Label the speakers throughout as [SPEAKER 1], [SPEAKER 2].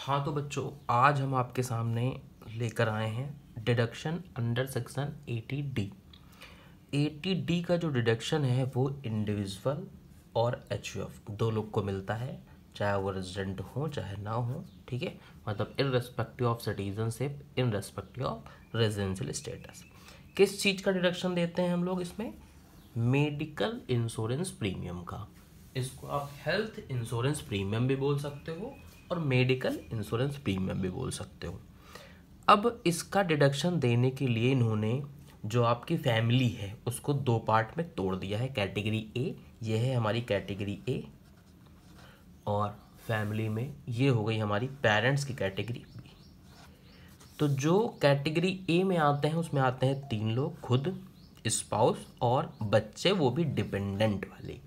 [SPEAKER 1] हाँ तो बच्चों, आज हम आपके सामने लेकर आए हैं deduction under section 80D। 80D का जो डिडक्शन है वो इंडिविजुअल और HUF दो लोग को मिलता है, चाहे वो रेजिडेंट हो चाहे ना हो। ठीक है, मतलब in respective of citizenship, in respective of residential status. किस चीज़ का डिडक्शन देते हैं हम लोग इसमें? मेडिकल इंश्योरेंस प्रीमियम का। इसको आप हेल्थ इंश्योरेंस प्रीमियम भी बोल सकते हो और मेडिकल इंश्योरेंस प्रीमियम भी बोल सकते हो। अब इसका डिडक्शन देने के लिए इन्होंने जो आपकी फैमिली है उसको दो पार्ट में तोड़ दिया है। कैटेगरी ए, ये है हमारी कैटेगरी ए, और फैमिली में ये हो गई हमारी पेरेंट्स की कैटेगरी बी। तो जो कैटेगरी ए में आते हैं उसमें आते हैं 3 लोग, खुद, स्पाउस और बच्चे, वो भी डिपेंडेंट वाले।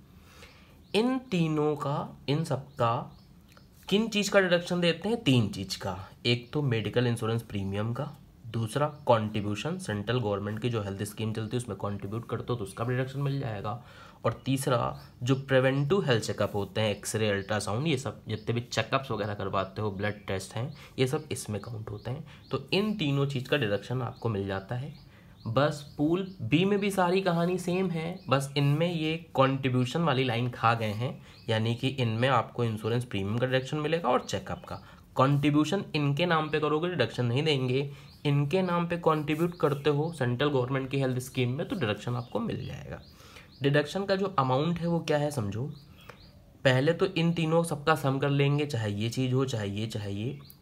[SPEAKER 1] इन तीनों का, इन सबका किन चीज़ का डिडक्शन देते हैं? 3 चीज़ का। एक तो मेडिकल इंश्योरेंस प्रीमियम का, दूसरा कंट्रीब्यूशन, सेंट्रल गवर्नमेंट की जो हेल्थ स्कीम चलती है उसमें कंट्रीब्यूट करते हो तो उसका भी डिडक्शन मिल जाएगा, और तीसरा जो प्रिवेंटिव हेल्थ चेकअप होते हैं, एक्सरे, अल्ट्रासाउंड, ये सब जितने भी चेकअप्स वगैरह करवाते हो, ब्लड टेस्ट हैं, ये सब इसमें काउंट होते हैं। तो इन तीनों चीज़ का डिडक्शन आपको मिल जाता है। बस पूल बी में भी सारी कहानी सेम है, बस इनमें ये कंट्रीब्यूशन वाली लाइन खा गए हैं, यानी कि इनमें आपको इंश्योरेंस प्रीमियम का डिडक्शन मिलेगा और चेकअप का। कंट्रीब्यूशन इनके नाम पे करोगे डिडक्शन नहीं देंगे, इनके नाम पे कंट्रीब्यूट करते हो सेंट्रल गवर्नमेंट की हेल्थ स्कीम में तो डिडक्शन आपको मिल जाएगा। डिडक्शन का जो अमाउंट है वो क्या है समझो। पहले तो इन तीनों सबका सम कर लेंगे, चाहे ये चीज़ हो चाहे ये।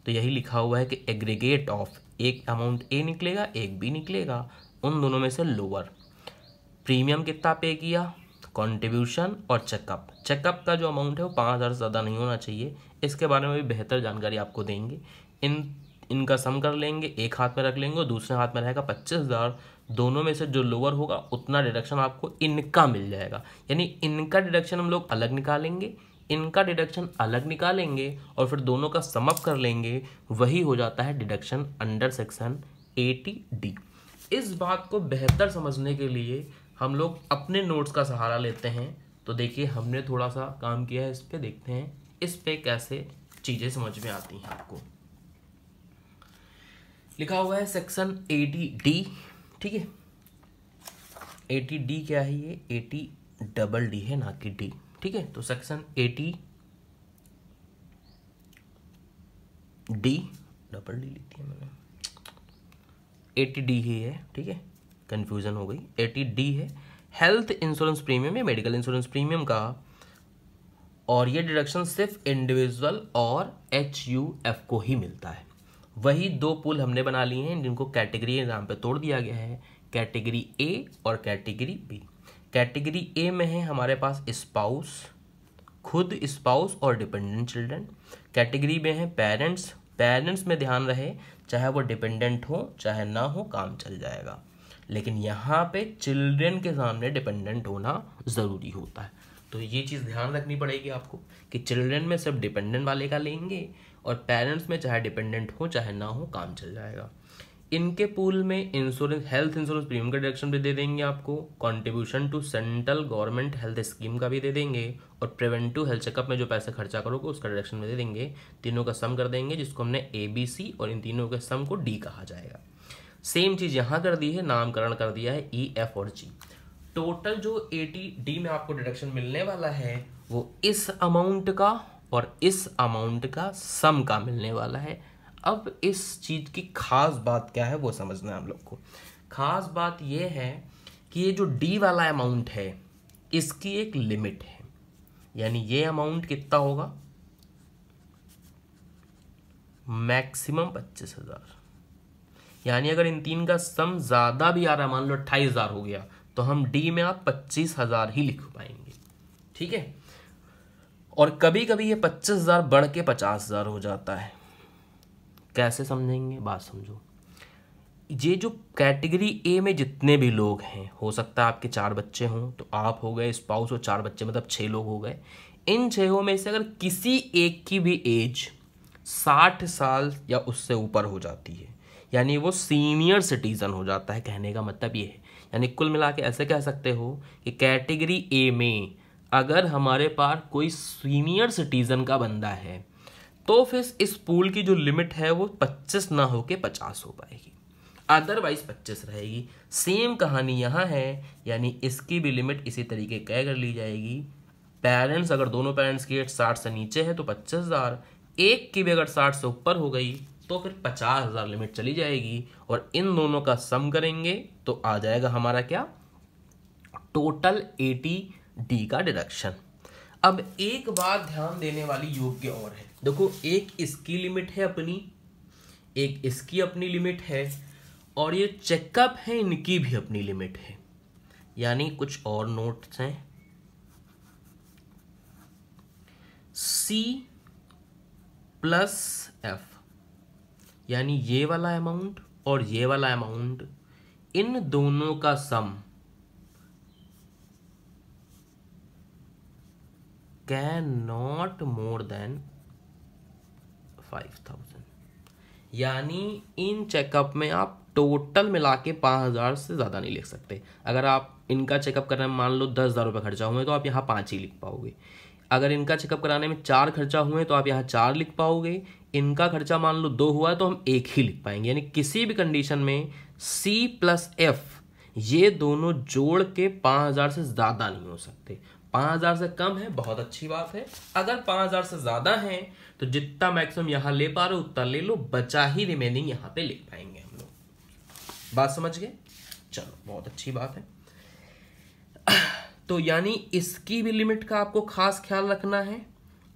[SPEAKER 1] तो यही लिखा हुआ है कि एग्रीगेट ऑफ, एक अमाउंट ए निकलेगा एक बी निकलेगा, उन दोनों में से लोअर। प्रीमियम कितना पे किया, कंट्रीब्यूशन और चेकअप का जो अमाउंट है वो 5,000 से ज़्यादा नहीं होना चाहिए। इसके बारे में भी बेहतर जानकारी आपको देंगे। इनका सम कर लेंगे, एक हाथ में रख लेंगे और दूसरे हाथ में रहेगा 25,000। दोनों में से जो लोअर होगा उतना डिडक्शन आपको इनका मिल जाएगा, यानी इनका डिडक्शन हम लोग अलग निकालेंगे, इनका डिडक्शन अलग निकालेंगे और फिर दोनों का सम अप कर लेंगे, वही हो जाता है डिडक्शन अंडर सेक्शन 80D। इस बात को बेहतर समझने के लिए हम लोग अपने नोट्स का सहारा लेते हैं। तो देखिए हमने थोड़ा सा काम किया है इस पे, देखते हैं इस पे कैसे चीज़ें समझ में आती हैं आपको। लिखा हुआ है सेक्शन 80D, ठीक है। 80D क्या है? ये 80DD है ना कि डी, ठीक है। तो सेक्शन 80D डबल डी लिखी है मैंने, 80D ही है, ठीक है, कंफ्यूजन हो गई। 80D है हेल्थ इंश्योरेंस प्रीमियम या मेडिकल इंश्योरेंस प्रीमियम का, और ये डिडक्शन सिर्फ इंडिविजुअल और HUF को ही मिलता है। वही दो पूल हमने बना लिए हैं जिनको कैटेगरी नाम पे तोड़ दिया गया है, कैटेगरी ए और कैटेगरी बी। कैटेगरी ए में है हमारे पास स्पाउस, खुद स्पाउस और डिपेंडेंट चिल्ड्रन। कैटेगरी में है पेरेंट्स, पेरेंट्स में ध्यान रहे चाहे वो डिपेंडेंट हो चाहे ना हो काम चल जाएगा, लेकिन यहाँ पे चिल्ड्रन के सामने डिपेंडेंट होना ज़रूरी होता है। तो ये चीज़ ध्यान रखनी पड़ेगी आपको कि चिल्ड्रन में सिर्फ डिपेंडेंट वाले का लेंगे और पेरेंट्स में चाहे डिपेंडेंट हो चाहे ना हो काम चल जाएगा। इनके पूल में इंश्योरेंस, हेल्थ इंश्योरेंस प्रीमियम का डिडक्शन भी दे देंगे आपको, contribution to central government health scheme का भी दे देंगे, और प्रिवेंटिव हेल्थ चेकअप में जो पैसे खर्चा करोगे उसका डिडक्शन भी दे देंगे। तीनों का सम कर देंगे जिसको हमने ABC, और इन तीनों के सम को D कहा जाएगा। सेम चीज़ यहाँ कर दी है, नामकरण कर दिया है E, F और G। टोटल जो 80D में आपको डिडक्शन मिलने वाला है वो इस अमाउंट का और इस अमाउंट का सम का मिलने वाला है। अब इस चीज़ की खास बात क्या है वो समझना है हम लोग को। खास बात ये है कि ये जो D वाला अमाउंट है इसकी एक लिमिट है, यानी ये अमाउंट कितना होगा, मैक्सिमम 25,000। यानी अगर इन तीन का सम ज़्यादा भी आ रहा है, मान लो 28,000 हो गया, तो हम D में आप 25,000 ही लिख पाएंगे, ठीक है। और कभी कभी ये 25,000 बढ़ के 50,000 हो जाता है। कैसे समझेंगे, बात समझो। ये जो कैटेगरी ए में जितने भी लोग हैं, हो सकता है आपके 4 बच्चे हों, तो आप हो गए, स्पाउस और 4 बच्चे, मतलब 6 लोग हो गए। इन 6 में से अगर किसी एक की भी एज 60 साल या उससे ऊपर हो जाती है, यानी वो सीनियर सिटीजन हो जाता है, कहने का मतलब ये है। यानी कुल मिला के ऐसे कह सकते हो कि कैटेगरी ए में अगर हमारे पास कोई सीनियर सिटीजन का बंदा है तो फिर इस पूल की जो लिमिट है वो 25 ना होके 50 हो पाएगी, अदरवाइज 25 रहेगी। सेम कहानी यहाँ है, यानी इसकी भी लिमिट इसी तरीके तय कर ली जाएगी। पेरेंट्स, अगर दोनों पेरेंट्स की एज 60 से नीचे है तो 25,000, एक की भी अगर 60 से ऊपर हो गई तो फिर 50,000 लिमिट चली जाएगी, और इन दोनों का सम करेंगे तो आ जाएगा हमारा क्या, टोटल 80D का डिडक्शन। अब एक बात ध्यान देने वाली योग्य और है, देखो एक इसकी लिमिट है अपनी, एक इसकी अपनी लिमिट है, और ये चेकअप है इनकी भी अपनी लिमिट है। यानी कुछ और नोट्स हैं, C + F, यानी ये वाला अमाउंट और ये वाला अमाउंट, इन दोनों का sum can not more than 5,000। यानी इन चेकअप में आप टोटल मिला के 5,000 से ज़्यादा नहीं लिख सकते। अगर आप इनका चेकअप करने में मान लो 10,000 रुपये खर्चा हुए तो आप यहाँ 5 ही लिख पाओगे। अगर इनका चेकअप कराने में 4 खर्चा हुए तो आप यहाँ 4 लिख पाओगे। इनका खर्चा मान लो 2 हुआ है तो हम 1 ही लिख पाएंगे। यानी किसी भी कंडीशन में C + F ये दोनों जोड़ के 5,000 से ज़्यादा नहीं हो सकते। 5,000 से कम है बहुत अच्छी बात है, अगर 5,000 से ज़्यादा है तो जितना मैक्सिमम यहाँ ले पा रहे हो उतना ले लो, बचा ही रिमेनिंग यहाँ पे लिख पाएंगे हम लोग। बात समझ गए? चलो बहुत अच्छी बात है। तो यानी इसकी भी लिमिट का आपको खास ख्याल रखना है,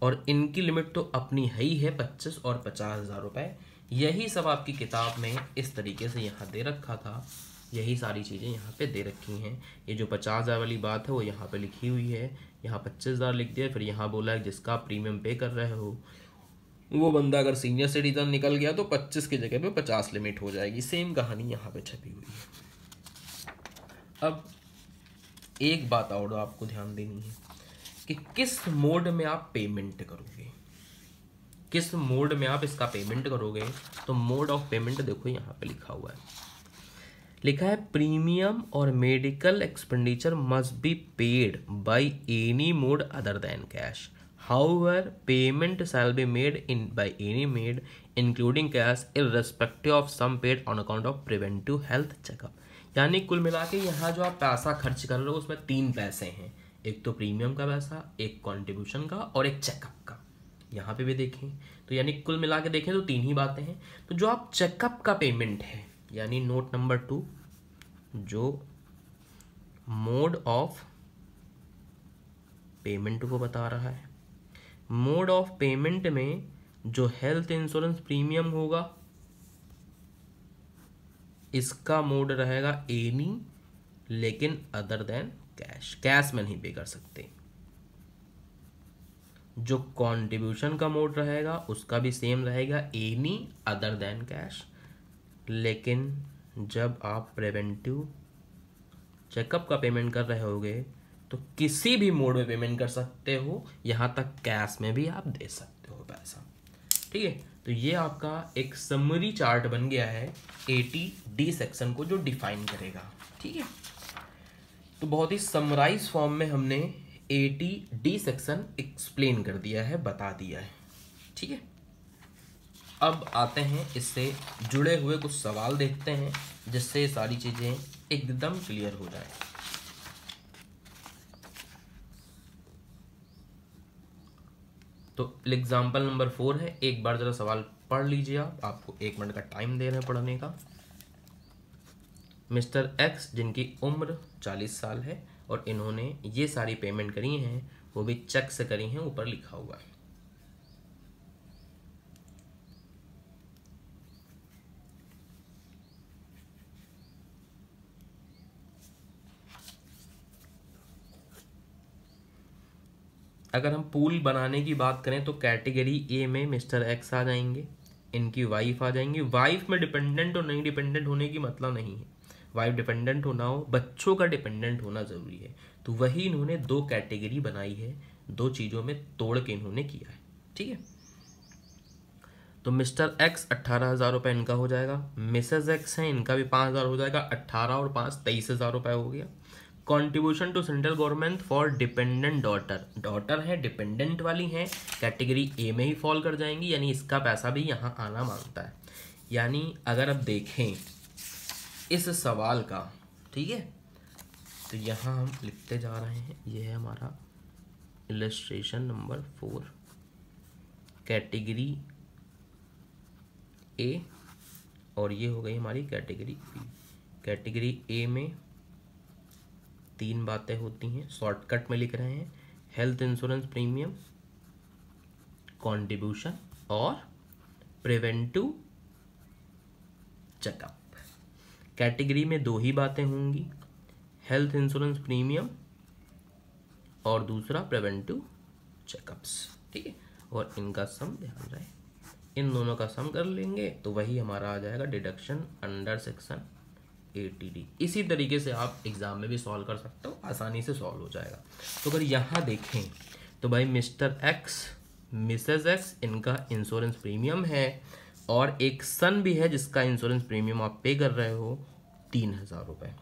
[SPEAKER 1] और इनकी लिमिट तो अपनी है ही है 25 और 50,000 रुपये। यही सब आपकी किताब में इस तरीके से यहाँ दे रखा था, यही सारी चीज़ें यहाँ पे दे रखी हैं। ये जो 50,000 वाली बात है वो यहाँ पे लिखी हुई है, यहाँ 25,000 लिख दिया, फिर यहाँ बोला है जिसका प्रीमियम पे कर रहे हो वो बंदा अगर सीनियर सिटीजन निकल गया तो 25 की जगह पे 50 लिमिट हो जाएगी। सेम कहानी यहाँ पे छपी हुई है। अब एक बात और आपको ध्यान देनी है कि किस मोड में आप पेमेंट करोगे, किस मोड में आप इसका पेमेंट करोगे। तो मोड ऑफ पेमेंट देखो यहाँ पे लिखा हुआ है, लिखा है प्रीमियम और medical expenditure must be paid by any mode other than cash. However, payment shall be made by any mode, including cash, irrespective of sum paid on account of preventive health checkup। यानी कुल मिला के यहाँ जो आप पैसा खर्च कर रहे हो उसमें 3 पैसे हैं, एक तो प्रीमियम का पैसा, एक कॉन्ट्रीब्यूशन का और एक चेकअप का। यहाँ पे भी देखें तो यानी कुल मिला के देखें तो 3 ही बातें हैं। तो जो आप चेकअप का पेमेंट है, यानी नोट नंबर 2, जो मोड ऑफ पेमेंट को बता रहा है, मोड ऑफ पेमेंट में जो हेल्थ इंश्योरेंस प्रीमियम होगा इसका मोड रहेगा एनी, लेकिन अदर देन कैश, कैश में नहीं पे कर सकते। जो कंट्रीब्यूशन का मोड रहेगा उसका भी सेम रहेगा, एनी अदर देन कैश, लेकिन जब आप प्रिवेंटिव चेकअप का पेमेंट कर रहे होगे तो किसी भी मोड में पेमेंट कर सकते हो, यहाँ तक कैश में भी आप दे सकते हो पैसा। ठीक है, तो ये आपका एक समरी चार्ट बन गया है 80D सेक्शन को जो डिफाइन करेगा। ठीक है, तो बहुत ही समराइज फॉर्म में हमने 80D सेक्शन एक्सप्लेन कर दिया है, बता दिया है। ठीक है, अब आते हैं इससे जुड़े हुए कुछ सवाल देखते हैं जिससे सारी चीज़ें एकदम क्लियर हो जाए। तो एग्जाम्पल नंबर 4 है, एक बार जरा सवाल पढ़ लीजिए आप, आपको 1 मिनट का टाइम दे रहे हैं पढ़ने का। मिस्टर एक्स जिनकी उम्र 40 साल है और इन्होंने ये सारी पेमेंट करी हैं, वो भी चेक से करी हैं, ऊपर लिखा हुआ है। अगर हम पूल बनाने की बात करें तो कैटेगरी ए में मिस्टर एक्स आ जाएंगे, इनकी वाइफ आ जाएंगी। वाइफ में डिपेंडेंट और नहीं डिपेंडेंट होने की मतलब नहीं है, वाइफ डिपेंडेंट होना हो, बच्चों का डिपेंडेंट होना ज़रूरी है। तो वही इन्होंने 2 कैटेगरी बनाई है, 2 चीज़ों में तोड़ के इन्होंने किया है। ठीक है, तो मिस्टर एक्स 18,000 रुपये इनका हो जाएगा, मिसेज एक्स हैं इनका भी 5,000 हो जाएगा, 18 और 5 23,000 रुपये हो गया। Contribution to central government for dependent daughter, daughter है डिपेंडेंट वाली हैं, कैटेगरी ए में ही फॉल कर जाएंगी, यानी इसका पैसा भी यहाँ आना मांगता है। यानी अगर अब देखें इस सवाल का, ठीक है, तो यहाँ हम लिखते जा रहे हैं, ये है हमारा इलस्ट्रेशन नंबर 4, कैटेगरी ए और ये हो गई हमारी कैटेगरी बी। कैटेगरी ए में 3 बातें होती हैं, शॉर्टकट में लिख रहे हैं, हेल्थ इंश्योरेंस प्रीमियम, कंट्रीब्यूशन और प्रिवेंटिव चेकअप। कैटेगरी में 2 ही बातें होंगी, हेल्थ इंश्योरेंस प्रीमियम और दूसरा प्रिवेंटिव चेकअप्स, ठीक है। और इनका सम ध्यान रहे, इन दोनों का सम कर लेंगे तो वही हमारा आ जाएगा डिडक्शन अंडर सेक्शन 80D। इसी तरीके से आप एग्जाम में भी सॉल्व कर सकते हो, आसानी से सॉल्व हो जाएगा। तो अगर यहाँ देखें तो भाई मिस्टर एक्स, मिसेज एक्स, इनका इंश्योरेंस प्रीमियम है और एक सन भी है जिसका इंश्योरेंस प्रीमियम आप पे कर रहे हो 3000 रुपये,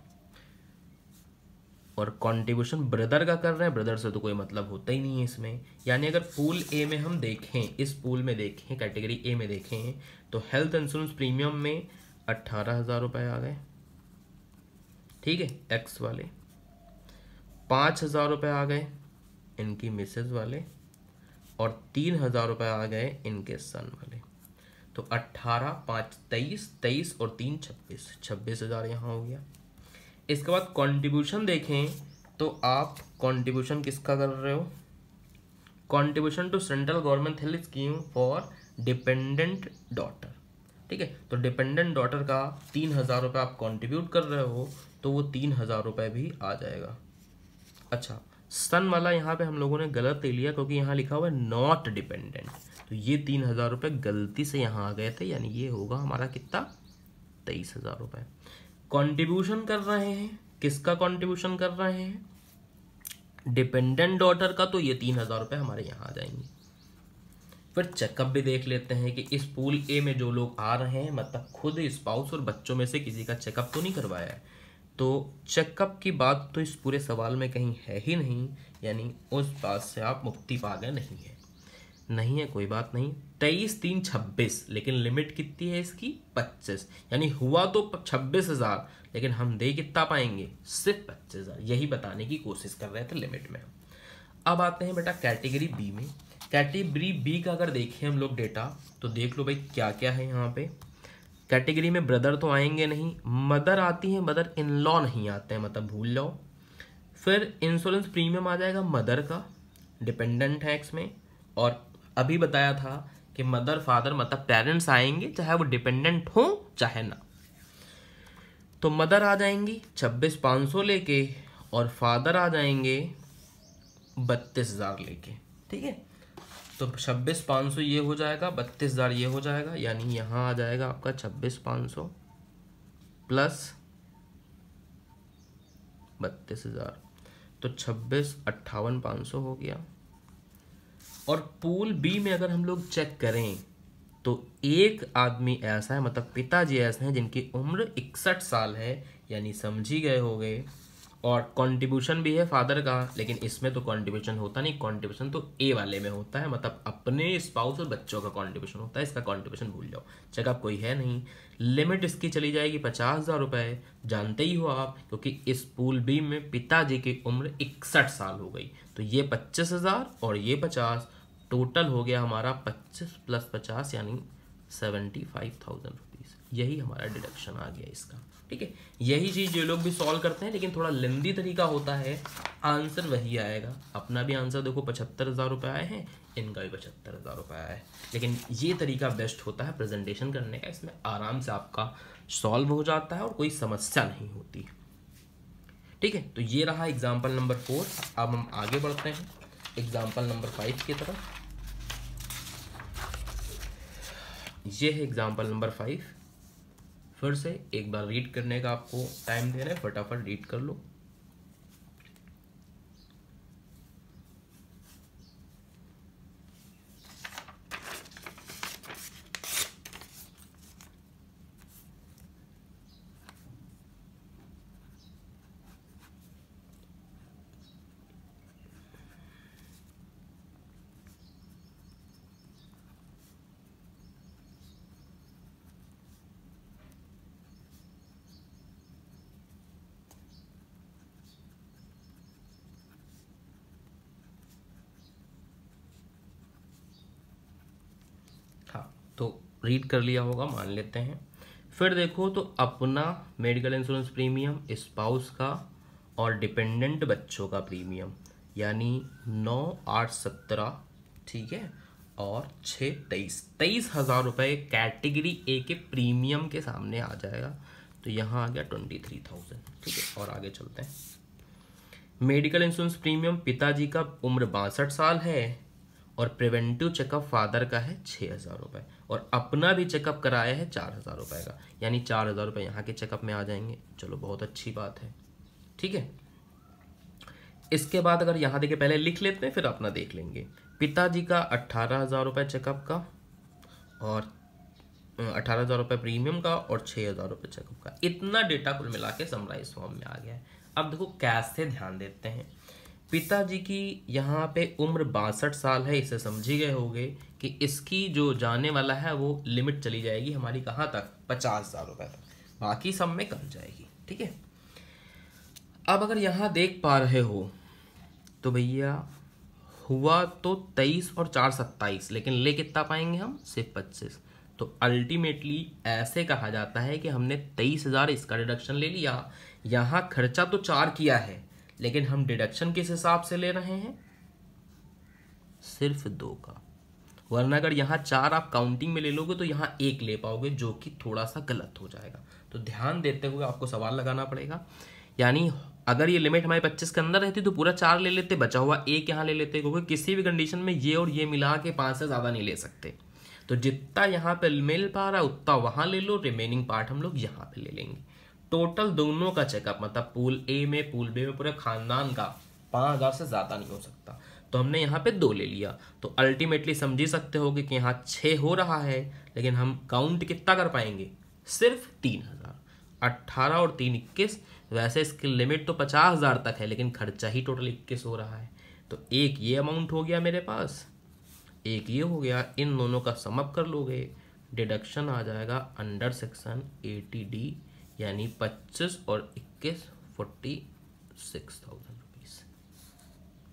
[SPEAKER 1] और कंट्रीब्यूशन ब्रदर का कर रहे हैं, ब्रदर से तो कोई मतलब होता ही नहीं है इसमें। यानी अगर पूल ए में हम देखें, इस पूल में देखें, कैटेगरी ए में देखें, तो हेल्थ इंश्योरेंस प्रीमियम में 18,000 रुपये आ गए, ठीक है, एक्स वाले, 5,000 रुपये आ गए इनकी मिसेज वाले, और 3,000 रुपये आ गए इनके सन वाले। तो 18, 5, 23, 23 और 3, 26, 26,000 यहाँ हो गया। इसके बाद कंट्रीब्यूशन देखें तो आप कंट्रीब्यूशन किसका कर रहे हो, contribution to central government health scheme for dependent daughter, ठीक है। तो डिपेंडेंट डॉटर का 3,000 रुपये आप कंट्रीब्यूट कर रहे हो, तो वो 3,000 रुपये भी आ जाएगा। अच्छा, सन वाला यहाँ पे हम लोगों ने गलत ले लिया क्योंकि यहाँ लिखा हुआ है नॉट डिपेंडेंट, तो ये 3,000 रुपये गलती से यहाँ आ गए थे, यानी ये होगा हमारा कितना, 23,000 रुपये। कंट्रीब्यूशन कर रहे हैं, किसका कंट्रीब्यूशन कर रहे हैं, डिपेंडेंट डॉटर का, तो ये 3,000 रुपये हमारे यहाँ आ जाएंगे। फिर चेकअप भी देख लेते हैं कि इस पूल ए में जो लोग आ रहे हैं, मतलब खुद स्पाउस और बच्चों में से किसी का चेकअप तो नहीं करवाया है, तो चेकअप की बात तो इस पूरे सवाल में कहीं है ही नहीं, यानी उस बात से आप मुक्ति पा गए, नहीं है, नहीं है, कोई बात नहीं। 23, 3, 26, लेकिन लिमिट कितनी है इसकी, 25, यानी हुआ तो 26,000, लेकिन हम दे कितना पाएंगे, सिर्फ 25,000, यही बताने की कोशिश कर रहे थे लिमिट में। अब आते हैं बेटा कैटेगरी बी में। कैटेगरी बी का अगर देखें हम लोग डेटा, तो देख लो भाई क्या क्या है यहाँ पे। कैटेगरी में ब्रदर तो आएंगे नहीं, मदर आती है, मदर इन लॉ नहीं आते हैं, मतलब भूल जाओ। फिर इंश्योरेंस प्रीमियम आ जाएगा मदर का, डिपेंडेंट है इसमें, और अभी बताया था कि मदर फादर मतलब पेरेंट्स आएंगे, चाहे वो डिपेंडेंट हो चाहे ना। तो मदर आ जाएंगी 26,500 लेके, और फादर आ जाएंगे 32,000 लेके, ठीक है। तो 26,500 ये हो जाएगा, 32,000 ये हो जाएगा, यानी यहाँ आ जाएगा आपका 26,500 प्लस 32,000, तो 56,58,500 हो गया। और पूल बी में अगर हम लोग चेक करें तो एक आदमी ऐसा है, मतलब पिताजी ऐसे हैं जिनकी उम्र 61 साल है, यानी समझी गए हो गए, और कंट्रीब्यूशन भी है फादर का, लेकिन इसमें तो कंट्रीब्यूशन होता नहीं, कंट्रीब्यूशन तो ए वाले में होता है, मतलब अपने स्पाउस और बच्चों का कंट्रीब्यूशन होता है, इसका कंट्रीब्यूशन भूल जाओ, चेकअप कोई है नहीं। लिमिट इसकी चली जाएगी 50,000 रुपये, जानते ही हो आप, क्योंकि इस पूल बी में पिताजी की उम्र 61 साल हो गई, तो ये 25,000 और ये 50, टोटल हो गया हमारा 25 + 50 यानी 75,000 रुपीज़। यही हमारा डिडक्शन आ गया इसका, ठीक है। यही चीज़ जो लोग भी सॉल्व करते हैं, लेकिन थोड़ा लेंदी तरीका होता है, आंसर वही आएगा। अपना भी आंसर देखो 75,000 रुपये आए हैं, इनका भी 75,000 रुपये आया है, लेकिन ये तरीका बेस्ट होता है प्रेजेंटेशन करने का, इसमें आराम से आपका सॉल्व हो जाता है और कोई समस्या नहीं होती, ठीक है। तो ये रहा एग्जाम्पल नंबर 4। अब हम आगे बढ़ते हैं एग्जाम्पल नंबर 5 की तरफ। ये है एग्जाम्पल नंबर 5। फिर से एक बार रीड करने का आपको टाइम दे रहे हैं, फटाफट रीड कर लो। तो रीड कर लिया होगा, मान लेते हैं। फिर देखो तो अपना मेडिकल इंश्योरेंस प्रीमियम, स्पाउस का और डिपेंडेंट बच्चों का प्रीमियम, यानी 9, 8, 17, ठीक है, और 6, 23 रुपये कैटेगरी ए के प्रीमियम के सामने आ जाएगा। तो यहाँ आ गया 23,000, ठीक है। और आगे चलते हैं। मेडिकल इंश्योरेंस प्रीमियम, पिताजी का उम्र 62 साल है और प्रिवेंटिव चेकअप फादर का है 6,000 रुपये, और अपना भी चेकअप कराया है 4,000 रुपये का, यानी 4,000 रुपये यहाँ के चेकअप में आ जाएंगे। चलो बहुत अच्छी बात है, ठीक है। इसके बाद अगर यहाँ देखिए, पहले लिख लेते हैं फिर अपना देख लेंगे। पिताजी का 18,000 रुपये चेकअप का, और 18,000 रुपये प्रीमियम का, और 6,000 रुपये चेकअप का। इतना डेटा कुल मिला के समराइज फॉर्म में आ गया है। अब देखो कैसे ध्यान देते हैं। पिताजी की यहाँ पे उम्र 62 साल है, इसे समझी गए होंगे कि इसकी जो जाने वाला है वो लिमिट चली जाएगी हमारी कहाँ तक, 50,000 रुपये तक, बाकी सब में कम जाएगी, ठीक है। अब अगर यहाँ देख पा रहे हो तो भैया हुआ तो 23 और 4, 27, लेकिन ले कितना पाएंगे हम, सिर्फ 25। तो अल्टीमेटली ऐसे कहा जाता है कि हमने 23,000 इसका डिडक्शन ले लिया। यहाँ खर्चा तो 4 किया है, लेकिन हम डिडक्शन किस हिसाब से ले रहे हैं, सिर्फ 2 का। वरना अगर यहाँ 4 आप काउंटिंग में ले लोगे तो यहाँ 1 ले पाओगे, जो कि थोड़ा सा गलत हो जाएगा। तो ध्यान देते हुए आपको सवाल लगाना पड़ेगा। यानी अगर ये लिमिट हमारे 25 के अंदर रहती तो पूरा 4 ले लेते, बचा हुआ 1 यहाँ ले लेते, क्योंकि किसी भी कंडीशन में ये और ये मिला के 5 से ज़्यादा नहीं ले सकते। तो जितना यहाँ पे मिल पा रहा है उतना वहाँ ले लो, रिमेनिंग पार्ट हम लोग यहाँ पे ले लेंगे। टोटल दोनों का चेकअप, मतलब पूल ए में पूल बी में पूरे खानदान का 5,000 से ज़्यादा नहीं हो सकता, तो हमने यहाँ पे 2 ले लिया। तो अल्टीमेटली समझ ही सकते होगे कि यहाँ 6 हो रहा है, लेकिन हम काउंट कितना कर पाएंगे, सिर्फ 3,000। 18 और 3, 21। वैसे इसकी लिमिट तो 50,000 तक है, लेकिन खर्चा ही टोटल 21 हो रहा है। तो एक ये अमाउंट हो गया मेरे पास, एक ये हो गया, इन दोनों का समअप कर लोगे, डिडक्शन आ जाएगा अंडर सेक्शन 80D, यानी 25 और 21, 46,000 रुपीज,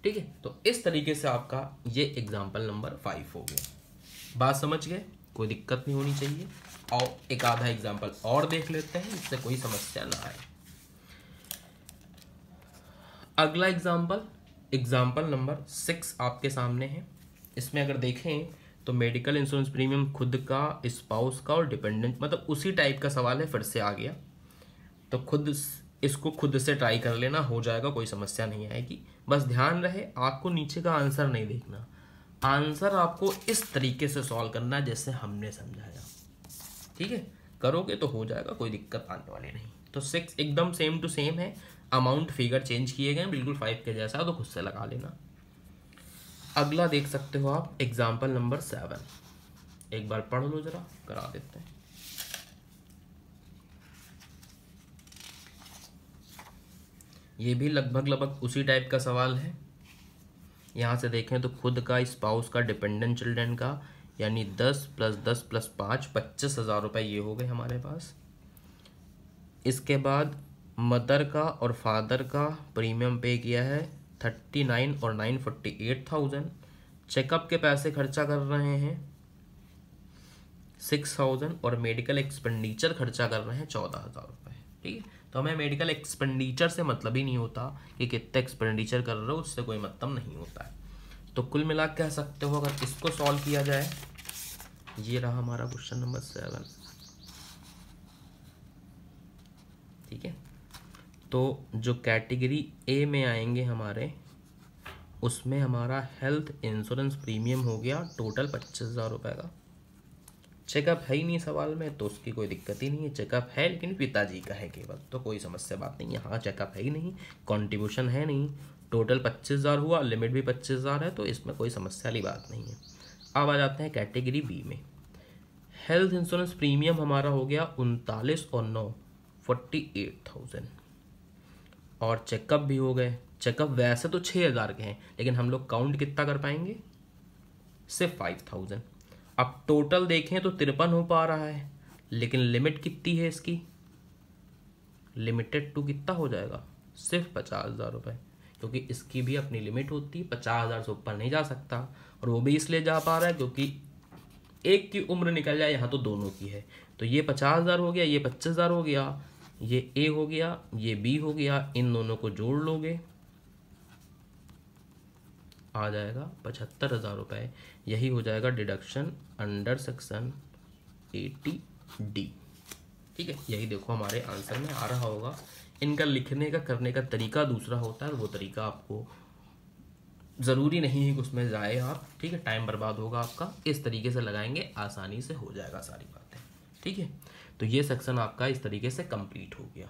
[SPEAKER 1] ठीक है। तो इस तरीके से आपका ये एग्जाम्पल नंबर 5 हो गया। बात समझ गए, कोई दिक्कत नहीं होनी चाहिए। और एक आधा एग्जाम्पल और देख लेते हैं, इससे कोई समस्या ना आए। अगला एग्जाम्पल नंबर 6 आपके सामने है। इसमें अगर देखें तो मेडिकल इंश्योरेंस प्रीमियम खुद का, स्पाउस का और डिपेंडेंट, मतलब उसी टाइप का सवाल है, फिर से आ गया। तो इसको खुद से ट्राई कर लेना, हो जाएगा, कोई समस्या नहीं आएगी। बस ध्यान रहे आपको नीचे का आंसर नहीं देखना, आंसर आपको इस तरीके से सॉल्व करना है जैसे हमने समझाया, ठीक है। करोगे तो हो जाएगा, कोई दिक्कत आने वाली नहीं। तो 6 एकदम सेम टू सेम है, अमाउंट फिगर चेंज किए गए बिल्कुल 5 के जैसा, तो खुद से लगा लेना। अगला देख सकते हो आप एग्जाम्पल नंबर 7, एक बार पढ़ लो जरा, करा देते हैं। ये भी लगभग उसी टाइप का सवाल है। यहाँ से देखें तो खुद का, स्पाउस का, डिपेंडेंट चिल्ड्रन का, यानी 10 + 10 + 5, 25,000 रुपये ये हो गए हमारे पास। इसके बाद मदर का और फादर का प्रीमियम पे किया है 39 और 9, 48,000। चेकअप के पैसे खर्चा कर रहे हैं 6,000, और मेडिकल एक्सपेंडिचर खर्चा कर रहे हैं 14,000 रुपये, ठीक है। तो हमें मेडिकल एक्सपेंडिचर से मतलब ही नहीं होता कि कितना एक्सपेंडिचर कर रहे हो, उससे कोई मतलब नहीं होता है। तो कुल मिला कह सकते हो अगर इसको सॉल्व किया जाए, ये रहा हमारा क्वेश्चन नंबर 7, ठीक है। तो जो कैटेगरी ए में आएंगे हमारे, उसमें हमारा हेल्थ इंश्योरेंस प्रीमियम हो गया टोटल 25,000 रुपये का। चेकअप है ही नहीं सवाल में, तो उसकी कोई दिक्कत ही नहीं है। चेकअप है लेकिन पिताजी का है केवल, तो कोई समस्या बात नहीं है। हाँ, चेकअप है ही नहीं, कंट्रीब्यूशन है नहीं, टोटल 25,000 हुआ, लिमिट भी 25,000 है, तो इसमें कोई समस्या वाली बात नहीं है। अब आ जाते हैं कैटेगरी बी में। हेल्थ इंश्योरेंस प्रीमियम हमारा हो गया 39 और 9, 48,000, और चेकअप भी हो गए। चेकअप वैसे तो 6,000 के हैं, लेकिन हम लोग काउंट कितना कर पाएंगे, सिर्फ 5,000। अब टोटल देखें तो 53 हो पा रहा है, लेकिन लिमिट कितनी है इसकी, लिमिटेड टू कितना हो जाएगा, सिर्फ 50,000 रुपये, क्योंकि इसकी भी अपनी लिमिट होती है, 50,000 से ऊपर नहीं जा सकता। और वो भी इसलिए जा पा रहा है क्योंकि एक की उम्र निकल जाए, यहाँ तो दोनों की है, तो ये 50,000 हो गया, ये 25,000 हो गया, ये ए हो गया, ये बी हो गया, इन दोनों को जोड़ लोगे आ जाएगा 75,000 रुपये। यही हो जाएगा डिडक्शन अंडर सेक्शन 80D। ठीक है, यही देखो हमारे आंसर में आ रहा होगा। इनका लिखने का करने का तरीका दूसरा होता है, वो तरीका आपको ज़रूरी नहीं है कि उसमें जाए आप, ठीक है, टाइम बर्बाद होगा आपका। इस तरीके से लगाएंगे आसानी से हो जाएगा सारी बातें। ठीक है, तो ये सेक्शन आपका इस तरीके से कंप्लीट हो गया।